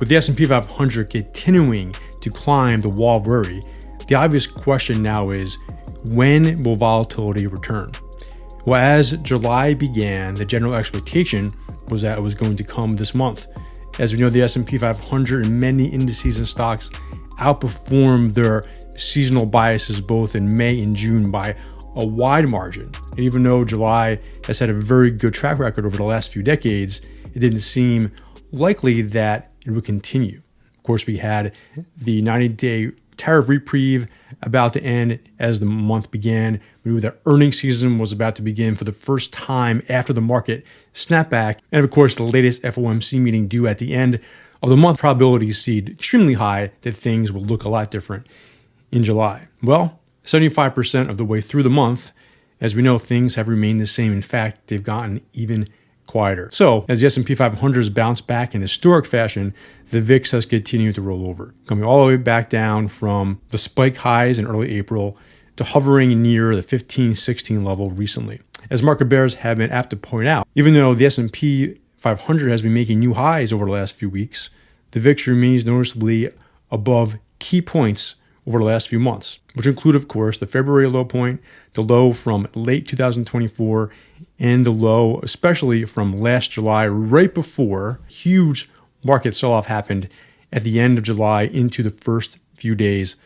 With the S&P 500 continuing to climb the wall of worry, the obvious question now is, when will volatility return? Well, as July began, the general expectation was that it was going to come this month. As we know, the S&P 500 and many indices and stocks outperformed their seasonal biases both in May and June by a wide margin. And even though July has had a very good track record over the last few decades, it didn't seem likely that it would continue. Of course, we had the 90-day tariff reprieve about to end as the month began. We knew that earnings season was about to begin for the first time after the market snapback. And of course, the latest FOMC meeting due at the end of the month, probabilities seemed extremely high that things will look a lot different in July. Well, 75% of the way through the month, as we know, things have remained the same. In fact, they've gotten even quieter. So as the S&P 500 has bounced back in historic fashion, the VIX has continued to roll over, coming all the way back down from the spike highs in early April to hovering near the 15-16 level recently. As market bears have been apt to point out, even though the S&P 500 has been making new highs over the last few weeks, the VIX remains noticeably above key points over the last few months, which include, of course, the February low point, the low from late 2024, and the low, especially from last July, right before huge market sell-off happened at the end of July into the first few days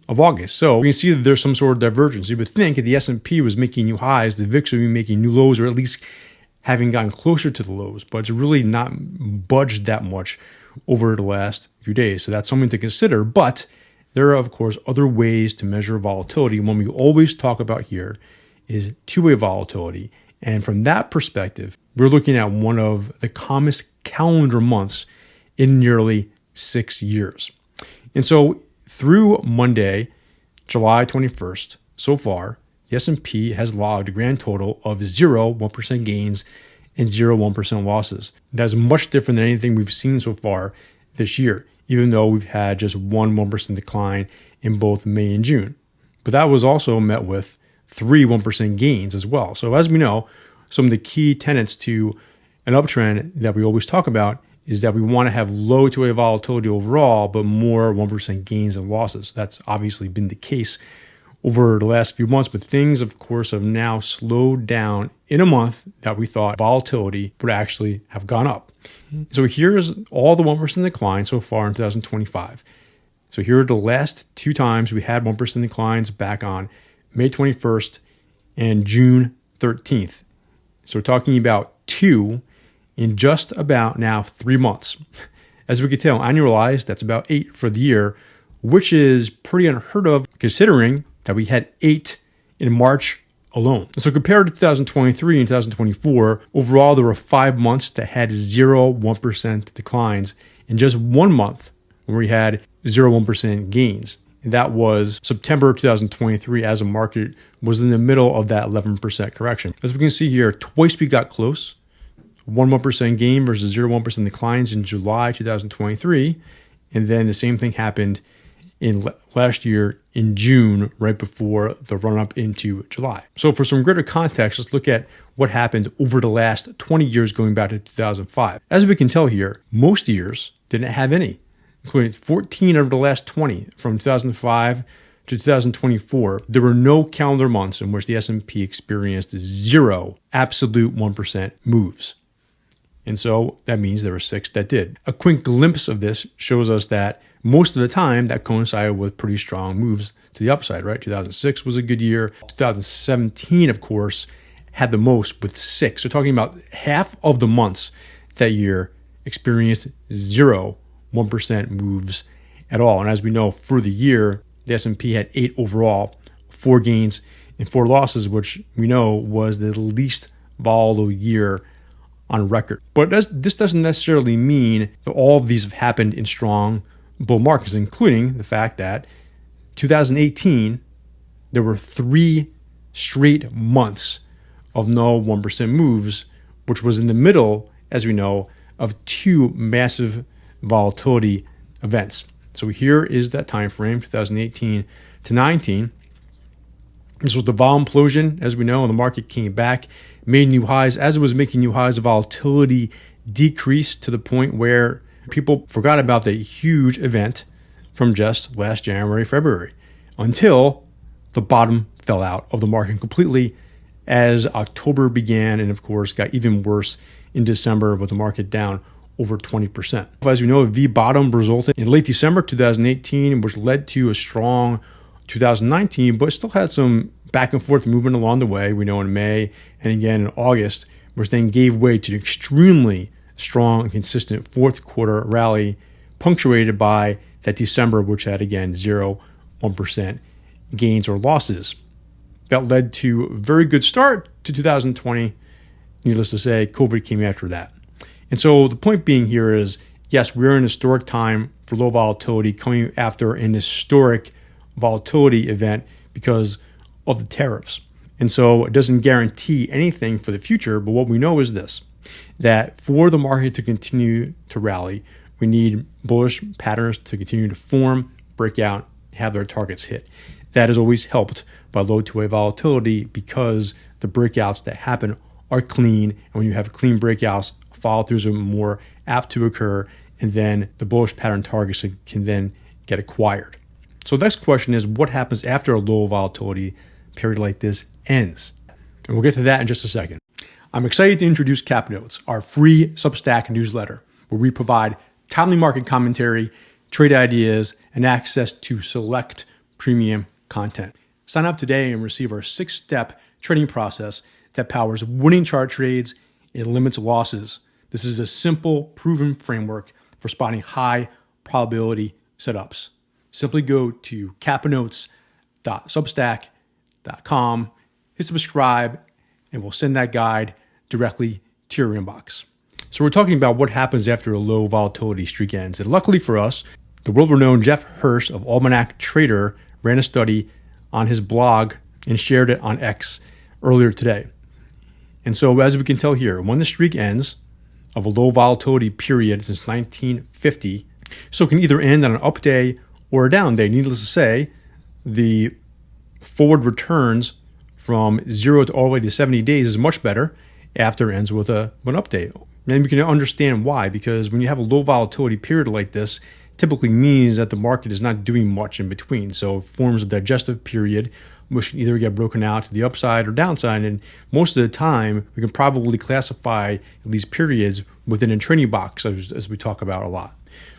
of August. So we can see that there's some sort of divergence. You would think if the S&P was making new highs, the VIX would be making new lows, or at least having gotten closer to the lows, but it's really not budged that much over the last few days. So that's something to consider. But there are, of course, other ways to measure volatility. One we always talk about here is two-way volatility. And from that perspective, we're looking at one of the calmest calendar months in nearly 6 years. And so through Monday, July 21st, so far, the S&P has logged a grand total of 1% gains and 1% losses. That's much different than anything we've seen so far this year, even though we've had just 1% decline in both May and June. But that was also met with 1% gains as well. So as we know, some of the key tenets to an uptrend that we always talk about is that we want to have low two-way volatility overall, but more 1% gains and losses. That's obviously been the case over the last few months, but things, of course, have now slowed down in a month that we thought volatility would actually have gone up. So here's all the 1% decline so far in 2025. So here are the last two times we had 1% declines, back on May 21st and June 13th. So we're talking about two in just about now 3 months. As we can tell, annualized, that's about 8 for the year, which is pretty unheard of considering that we had 8 in March alone. So compared to 2023 and 2024, overall, there were 5 months that had 1% declines, and just 1 month where we had 1% gains. And that was September 2023, as the market was in the middle of that 11% correction. As we can see here, twice we got close. 1% gain versus 1% declines in July 2023. And then the same thing happened in last year in June, right before the run up into July. So for some greater context, let's look at what happened over the last 20 years going back to 2005. As we can tell here, most years didn't have any, including 14 of the last 20 from 2005 to 2024. There were no calendar months in which the S&P experienced 0 absolute 1% moves. And so that means there were 6 that did. A quick glimpse of this shows us that most of the time that coincided with pretty strong moves to the upside, right? 2006 was a good year. 2017, of course, had the most with 6. So talking about half of the months that year experienced 1% moves at all. And as we know, for the year, the S&P had 8 overall, 4 gains and 4 losses, which we know was the least volatile year on record. But this doesn't necessarily mean that all of these have happened in strong bull markets, including the fact that 2018, there were 3 straight months of no 1% moves, which was in the middle, as we know, of 2 massive volatility events. So here is that time frame, 2018 to 19. This was the vol implosion, as we know, and the market came back, made new highs. As it was making new highs, the volatility decreased to the point where People forgot about the huge event from just last January, February, until the bottom fell out of the market completely as October began, and of course got even worse in December with the market down over 20%. As we know, a V bottom resulted in late December 2018, which led to a strong 2019, but still had some back and forth movement along the way. We know in May and again in August, which then gave way to an extremely strong and consistent fourth quarter rally, punctuated by that December, which had again 1% gains or losses. That led to a very good start to 2020. Needless to say, COVID came after that. And so the point being here is, yes, we're in a historic time for low volatility, coming after an historic volatility event because of the tariffs. And so it doesn't guarantee anything for the future, but what we know is this, that for the market to continue to rally, we need bullish patterns to continue to form, break out, have their targets hit. That is always helped by low two-way volatility because the breakouts that happen are clean. And when you have clean breakouts, follow-throughs are more apt to occur, and then the bullish pattern targets can then get acquired. So the next question is, what happens after a low volatility period like this ends? And we'll get to that in just a second. I'm excited to introduce Cap Notes, our free Substack newsletter, where we provide timely market commentary, trade ideas, and access to select premium content. Sign up today and receive our 6-step trading process that powers winning chart trades and limits losses. This is a simple, proven framework for spotting high probability setups. Simply go to capnotes.substack.com, hit subscribe, and we'll send that guide directly to your inbox. So we're talking about what happens after a low volatility streak ends. And luckily for us, the world-renowned Jeff Hirsch of Almanac Trader ran a study on his blog and shared it on X earlier today. And so as we can tell here, when the streak ends of a low volatility period since 1950, so it can either end on an up day or a down day. Needless to say, the forward returns from 0 to all the way to 70 days is much better after it ends with an up day. And we can understand why, because when you have a low volatility period like this, typically means that the market is not doing much in between. So it forms a digestive period, which can either get broken out to the upside or downside. And most of the time, we can probably classify these periods within a trading box, as we talk about a lot.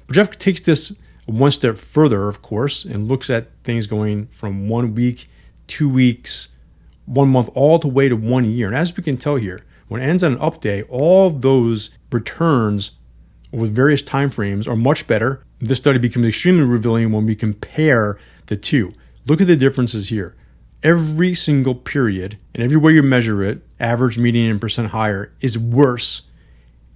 But Jeff takes this one step further, of course, and looks at things going from 1 week, 2 weeks, 1 month, all the way to 1 year. And as we can tell here, when it ends on an up day, all of those returns with various time frames are much better. This study becomes extremely revealing when we compare the two. Look at the differences here. Every single period, and every way you measure it, average, median, and percent higher, is worse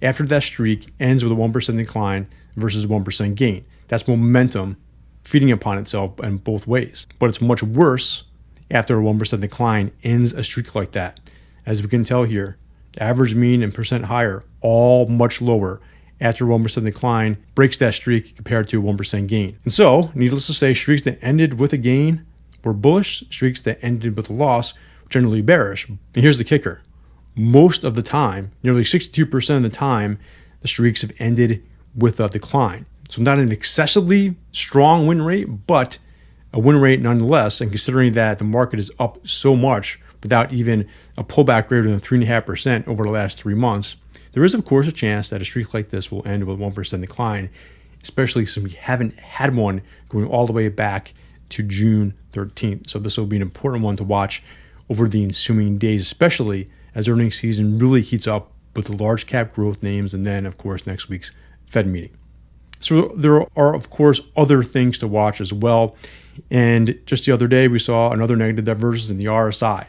after that streak ends with a 1% decline versus 1% gain. That's momentum feeding upon itself in both ways. But it's much worse after a 1% decline ends a streak like that. As we can tell here, average, mean, and percent higher, all much lower after 1% decline breaks that streak compared to a 1% gain. And so, needless to say, streaks that ended with a gain were bullish. Streaks that ended with a loss were generally bearish. And here's the kicker. Most of the time, nearly 62% of the time, the streaks have ended with a decline. So not an excessively strong win rate, but a win rate nonetheless. And considering that the market is up so much without even a pullback greater than 3.5% over the last 3 months, there is, of course, a chance that a streak like this will end with a 1% decline, especially since we haven't had one going all the way back to June 13th. So this will be an important one to watch over the ensuing days, especially as earnings season really heats up with the large cap growth names and then, of course, next week's Fed meeting. So there are, of course, other things to watch as well. And just the other day, we saw another negative divergence in the RSI.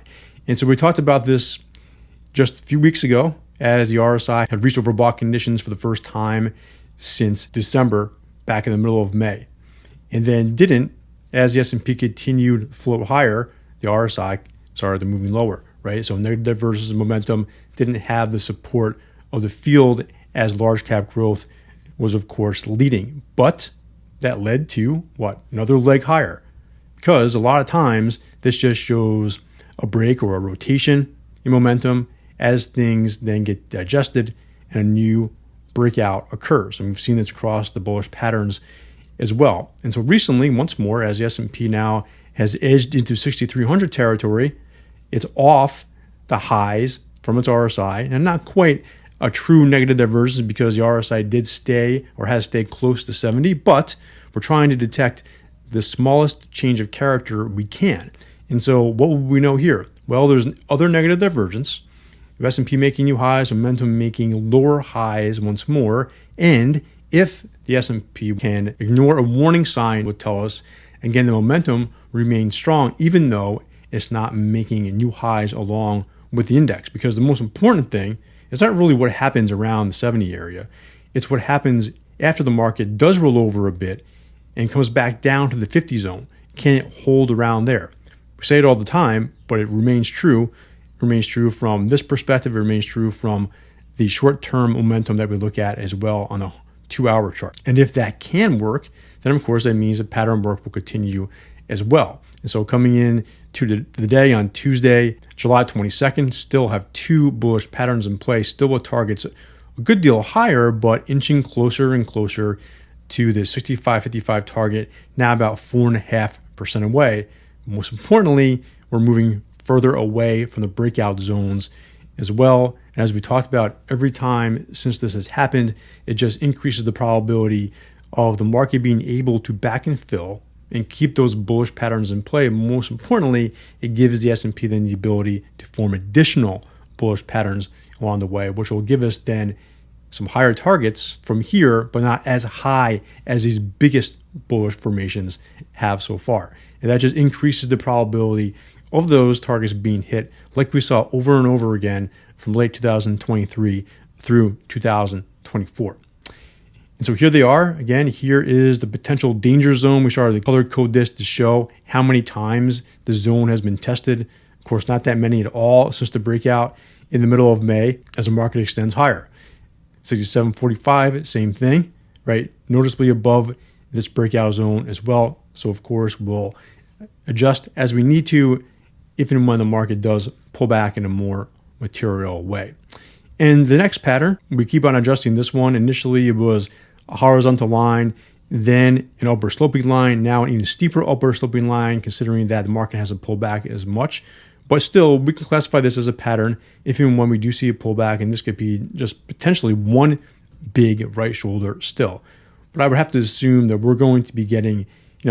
And so we talked about this just a few weeks ago as the RSI had reached overbought conditions for the first time since December, back in the middle of May. And then didn't, as the S&P continued to float higher, the RSI started moving lower, right? So negative divergence momentum didn't have the support of the field as large cap growth was, of course, leading. But that led to what? Another leg higher. Because a lot of times this just shows a break or a rotation in momentum as things then get digested and a new breakout occurs. And we've seen this across the bullish patterns as well. And so recently, once more, as the S&P now has edged into 6,300 territory, it's off the highs from its RSI, and not quite a true negative divergence because the RSI did stay or has stayed close to 70, but we're trying to detect the smallest change of character we can. And so what will we know here? Well, there's other negative divergence, S&P making new highs, momentum making lower highs once more, and if the S&P can ignore a warning sign, would tell us, again, the momentum remains strong, even though it's not making new highs along with the index. Because the most important thing is not really what happens around the 70 area. It's what happens after the market does roll over a bit and comes back down to the 50 zone. Can it hold around there? We say it all the time, but it remains true. It remains true from this perspective. It remains true from the short-term momentum that we look at as well on a 2-hour chart. And if that can work, then of course that means the pattern work will continue as well. And so coming in to the day on Tuesday, July 22nd, still have two bullish patterns in place, still with targets a good deal higher, but inching closer and closer to the 65.55 target, now about 4.5% away. Most importantly, we're moving further away from the breakout zones as well. And as we talked about, every time since this has happened, it just increases the probability of the market being able to back and fill and keep those bullish patterns in play. Most importantly, it gives the S&P then the ability to form additional bullish patterns along the way, which will give us then some higher targets from here, but not as high as these biggest bullish formations have so far. And that just increases the probability of those targets being hit, like we saw over and over again from late 2023 through 2024. And so here they are. Again, here is the potential danger zone. We started to color code this to show how many times the zone has been tested. Of course, not that many at all since the breakout in the middle of May as the market extends higher. 67.45, same thing, right? Noticeably above this breakout zone as well. So of course, we'll adjust as we need to if and when the market does pull back in a more material way. And the next pattern, we keep on adjusting this one. Initially, it was a horizontal line, then an upper sloping line, now an even steeper upper sloping line, considering that the market hasn't pulled back as much. But still, we can classify this as a pattern if and when we do see a pullback, and this could be just potentially one big right shoulder still. But I would have to assume that we're going to be getting,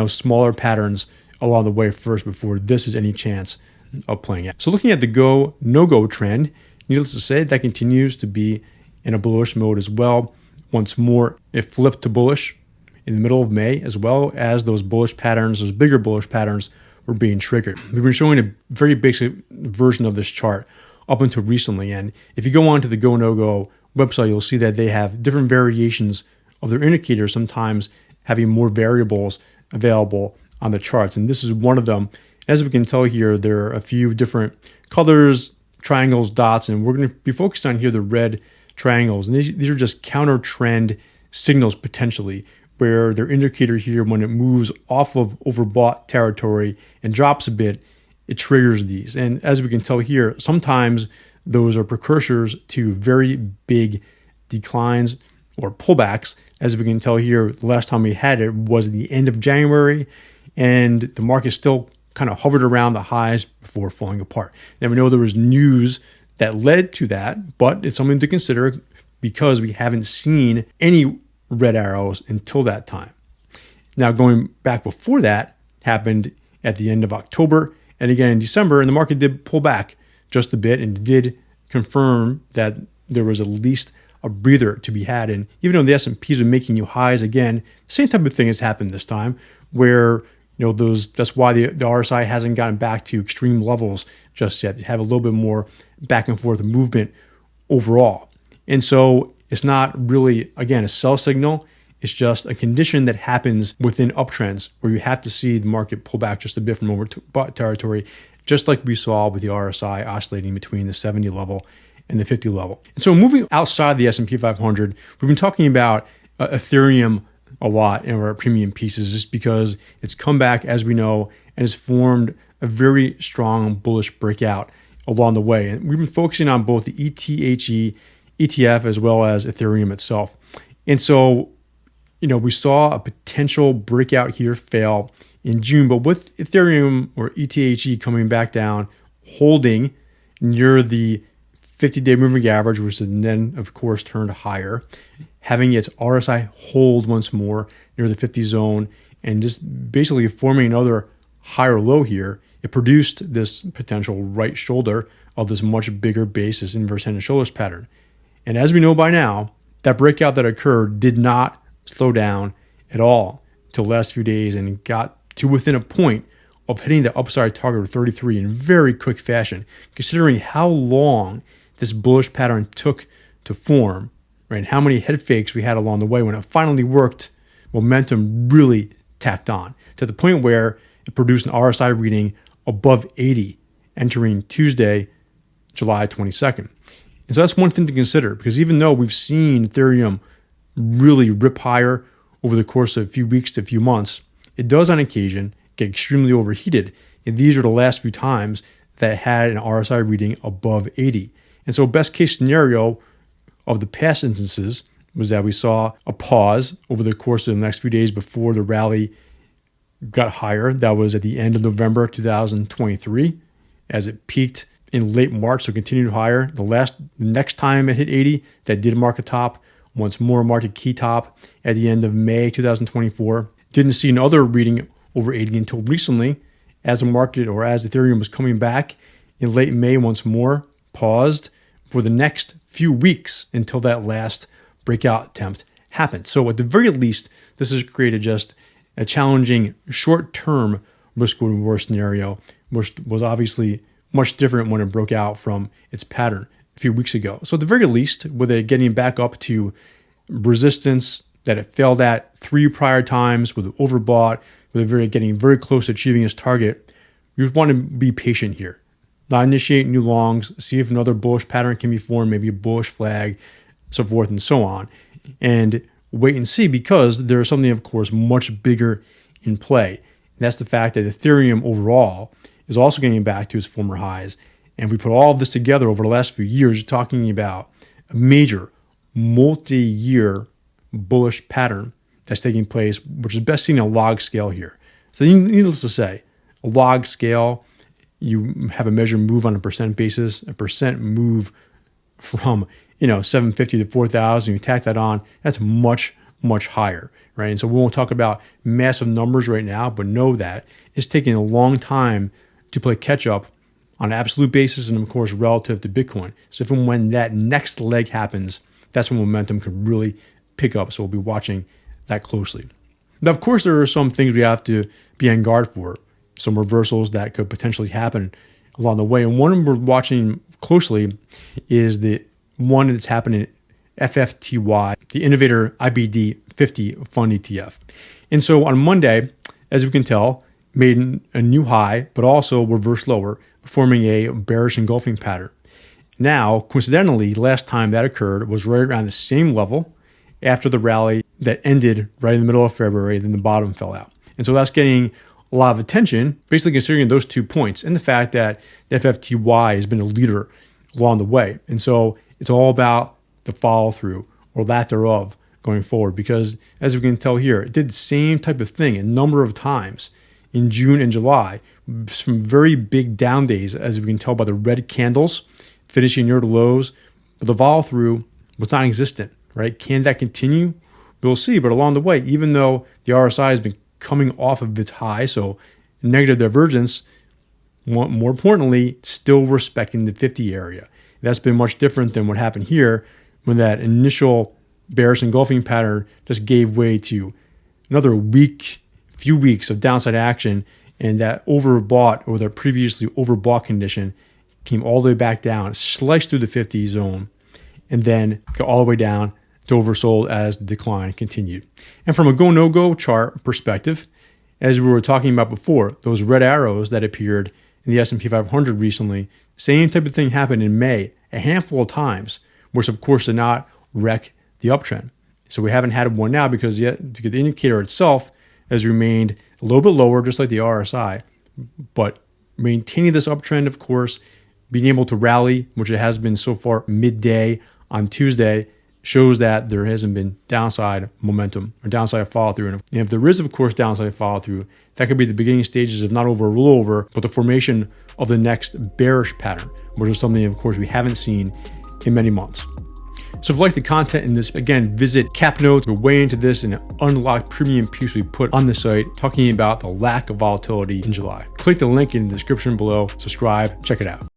smaller patterns along the way first before this is any chance of playing out. So looking at the GoNoGo trend, needless to say, that continues to be in a bullish mode as well. Once more, it flipped to bullish in the middle of May, as well as those bullish patterns, those bigger bullish patterns were being triggered. We've been showing a very basic version of this chart up until recently. And if you go on to the GoNoGo website, you'll see that they have different variations of their indicators, sometimes having more variables available on the charts. And this is one of them. As we can tell here, there are a few different colors, triangles, dots, and we're going to be focused on here the red triangles. And these are just counter trend signals potentially, where their indicator here, when it moves off of overbought territory and drops a bit, it triggers these. And as we can tell here, sometimes those are precursors to very big declines or pullbacks. As we can tell here, the last time we had it was at the end of January, and the market still kind of hovered around the highs before falling apart. Now we know there was news that led to that, but it's something to consider because we haven't seen any red arrows until that time. Now going back before that happened at the end of October and again in December, and the market did pull back just a bit and did confirm that there was at least a breather to be had. And even though the S&Ps are making new highs again, the same type of thing has happened this time where that's why the RSI hasn't gotten back to extreme levels just yet. You have a little bit more back and forth movement overall. And so it's not really, again, a sell signal. It's just a condition that happens within uptrends where you have to see the market pull back just a bit from overbought territory, just like we saw with the RSI oscillating between the 70 level and the 50 level. And so moving outside the S&P 500, we've been talking about Ethereum a lot in our premium pieces just because it's come back, as we know, and has formed a very strong bullish breakout along the way. And we've been focusing on both the ETHE ETF as well as Ethereum itself. And so, we saw a potential breakout here fail in June, but with Ethereum or ETHE coming back down, holding near the 50-day moving average, which then, of course, turned higher, having its RSI hold once more near the 50 zone, and just basically forming another higher low here, it produced this potential right shoulder of this much bigger base, this inverse head and shoulders pattern. And as we know by now, that breakout that occurred did not slow down at all till the last few days and got to within a point of hitting the upside target of 33 in very quick fashion, considering how long this bullish pattern took to form, right? And how many head fakes we had along the way. When it finally worked, momentum really tacked on to the point where it produced an RSI reading above 80 entering Tuesday, July 22nd. And so that's one thing to consider, because even though we've seen Ethereum really rip higher over the course of a few weeks to a few months, it does on occasion get extremely overheated. And these are the last few times that had an RSI reading above 80. And so best case scenario of the past instances was that we saw a pause over the course of the next few days before the rally got higher. That was at the end of November 2023, as it peaked in late March, so continued higher. The next time it hit 80, that did mark a top. Once more marked a key top at the end of May 2024. Didn't see another reading over 80 until recently, as the market or as Ethereum was coming back in late May once more, paused for the next few weeks until that last breakout attempt happened. So at the very least, this has created just a challenging short-term risk-reward scenario, which was obviously much different when it broke out from its pattern a few weeks ago. So at the very least, with it getting back up to resistance that it failed at 3 prior times, with it overbought, with it getting very close to achieving its target, you want to be patient here. Not initiate new longs, see if another bullish pattern can be formed, maybe a bullish flag, so forth and so on, and wait and see, because there's something, of course, much bigger in play. And that's the fact that Ethereum overall is also getting back to its former highs. And we put all of this together over the last few years, talking about a major multi-year bullish pattern that's taking place, which is best seen in a log scale here. So needless to say, a log scale, you have a measured move on a percent basis, a percent move from 750 to 4,000, you tack that on, that's much, much higher, right? And so we won't talk about massive numbers right now, but know that it's taking a long time to play catch up on an absolute basis and, of course, relative to Bitcoin. So if and when that next leg happens, that's when momentum could really pick up. So we'll be watching that closely. Now, of course, there are some things we have to be on guard for, some reversals that could potentially happen along the way. And one we're watching closely is the one that's happening at FFTY, the Innovator IBD 50 Fund ETF. And so on Monday, as we can tell, made a new high, but also reversed lower, forming a bearish engulfing pattern. Now, coincidentally, last time that occurred was right around the same level after the rally that ended right in the middle of February, then the bottom fell out. And so that's getting a lot of attention, basically considering those 2 points and the fact that the FFTY has been a leader along the way. And so it's all about the follow through or lack thereof going forward, because as we can tell here, it did the same type of thing a number of times in June and July, some very big down days, as we can tell by the red candles finishing near the lows, but the follow through was non-existent, right? Can that continue? We'll see. But along the way, even though the RSI has been coming off of its high, so negative divergence, more importantly, still respecting the 50 area. That's been much different than what happened here when that initial bearish engulfing pattern just gave way to another few weeks of downside action, and that overbought or the previously overbought condition came all the way back down, sliced through the 50 zone, and then got all the way down to oversold as the decline continued. And from a go-no-go chart perspective, as we were talking about before, those red arrows that appeared in the S&P 500 recently, same type of thing happened in May a handful of times, which of course did not wreck the uptrend. So we haven't had one now because the indicator itself has remained a little bit lower, just like the RSI, but maintaining this uptrend, of course, being able to rally, which it has been so far midday on Tuesday shows that there hasn't been downside momentum or downside follow through. And if there is, of course, downside follow through, that could be the beginning stages of not over a rollover, but the formation of the next bearish pattern, which is something, of course, we haven't seen in many months. So if you like the content in this, again, visit Cap Notes. We're way into this and unlocked premium piece we put on the site talking about the lack of volatility in July. Click the link in the description below, subscribe, check it out.